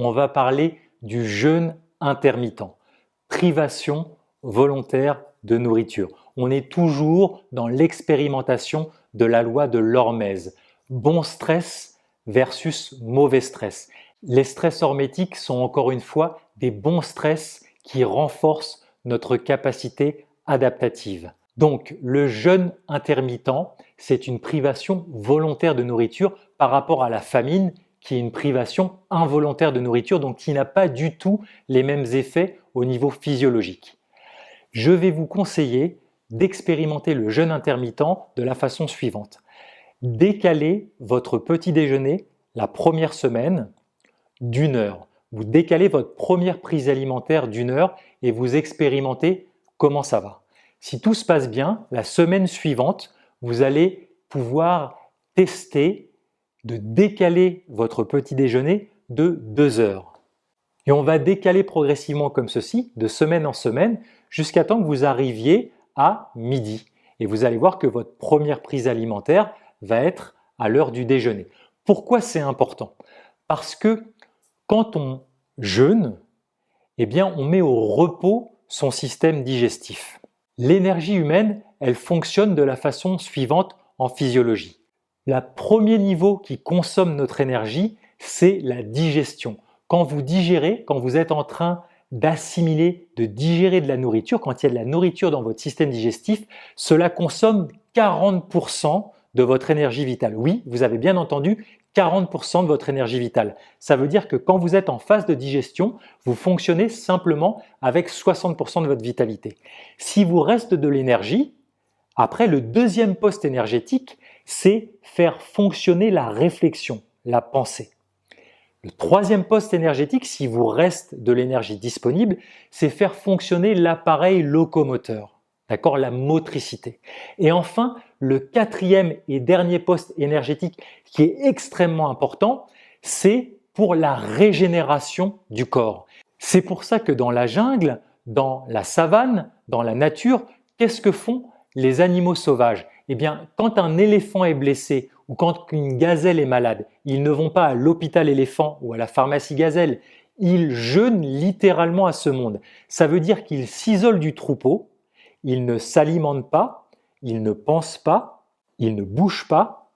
on va parler du jeûne intermittent, privation volontaire de nourriture. On est toujours dans l'expérimentation de la loi de l'hormèse. Bon stress versus mauvais stress. Les stress hormétiques sont encore une fois des bons stress qui renforcent notre capacité adaptative. Donc le jeûne intermittent, c'est une privation volontaire de nourriture par rapport à la famine qui est une privation involontaire de nourriture, donc qui n'a pas du tout les mêmes effets au niveau physiologique. Je vais vous conseiller d'expérimenter le jeûne intermittent de la façon suivante. Décalez votre petit déjeuner la première semaine d'1 heure. Vous décalez votre première prise alimentaire d'1 heure et vous expérimentez comment ça va. Si tout se passe bien, la semaine suivante, vous allez pouvoir tester de décaler votre petit déjeuner de 2 heures. Et on va décaler progressivement comme ceci, de semaine en semaine, jusqu'à temps que vous arriviez à midi. Et vous allez voir que votre première prise alimentaire va être à l'heure du déjeuner. Pourquoi c'est important? Parce que quand on jeûne, eh bien on met au repos son système digestif. L'énergie humaine, elle fonctionne de la façon suivante en physiologie. Le premier niveau qui consomme notre énergie, c'est la digestion. Quand vous digérez, quand vous êtes en train d'assimiler, de digérer de la nourriture, quand il y a de la nourriture dans votre système digestif, cela consomme 40% de votre énergie vitale. Oui, vous avez bien entendu, 40% de votre énergie vitale. Ça veut dire que quand vous êtes en phase de digestion, vous fonctionnez simplement avec 60% de votre vitalité. Si vous reste de l'énergie, après le deuxième poste énergétique, c'est faire fonctionner la réflexion, la pensée. Le troisième poste énergétique, si vous reste de l'énergie disponible, c'est faire fonctionner l'appareil locomoteur, d'accord, la motricité. Et enfin, le quatrième et dernier poste énergétique qui est extrêmement important, c'est pour la régénération du corps. C'est pour ça que dans la jungle, dans la savane, dans la nature, qu'est-ce que font les animaux sauvages? Eh bien, quand un éléphant est blessé ou quand une gazelle est malade, ils ne vont pas à l'hôpital éléphant ou à la pharmacie gazelle, ils jeûnent littéralement à ce monde. Ça veut dire qu'ils s'isolent du troupeau, ils ne s'alimentent pas, ils ne pensent pas, ils ne bougent pas,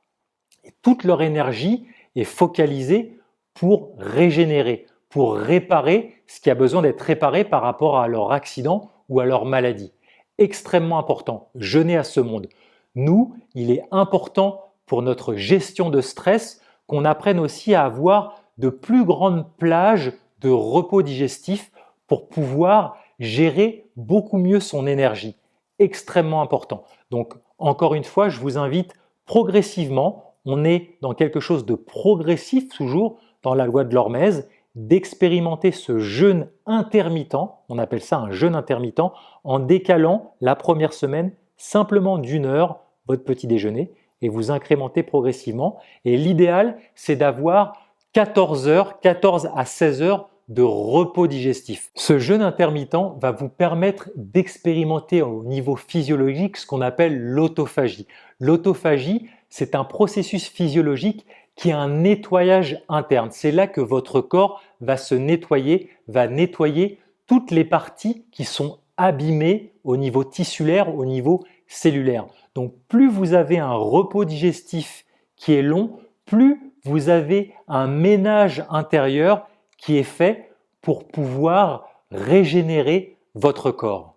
et toute leur énergie est focalisée pour régénérer, pour réparer ce qui a besoin d'être réparé par rapport à leur accident ou à leur maladie. Extrêmement important, jeûner à ce monde. Nous, il est important pour notre gestion de stress qu'on apprenne aussi à avoir de plus grandes plages de repos digestif pour pouvoir gérer beaucoup mieux son énergie. Extrêmement important. Donc, encore une fois, je vous invite progressivement, on est dans quelque chose de progressif toujours dans la loi de l'hormèse, d'expérimenter ce jeûne intermittent, on appelle ça un jeûne intermittent, en décalant la première semaine simplement d'1 heure votre petit déjeuner et vous incrémentez progressivement. Et l'idéal, c'est d'avoir 14 heures, 14 à 16 heures de repos digestif. Ce jeûne intermittent va vous permettre d'expérimenter au niveau physiologique ce qu'on appelle l'autophagie. L'autophagie, c'est un processus physiologique qui est un nettoyage interne. C'est là que votre corps va se nettoyer, va nettoyer toutes les parties qui sont abîmées au niveau tissulaire, au niveau cellulaire. Donc plus vous avez un repos digestif qui est long, plus vous avez un ménage intérieur qui est fait pour pouvoir régénérer votre corps.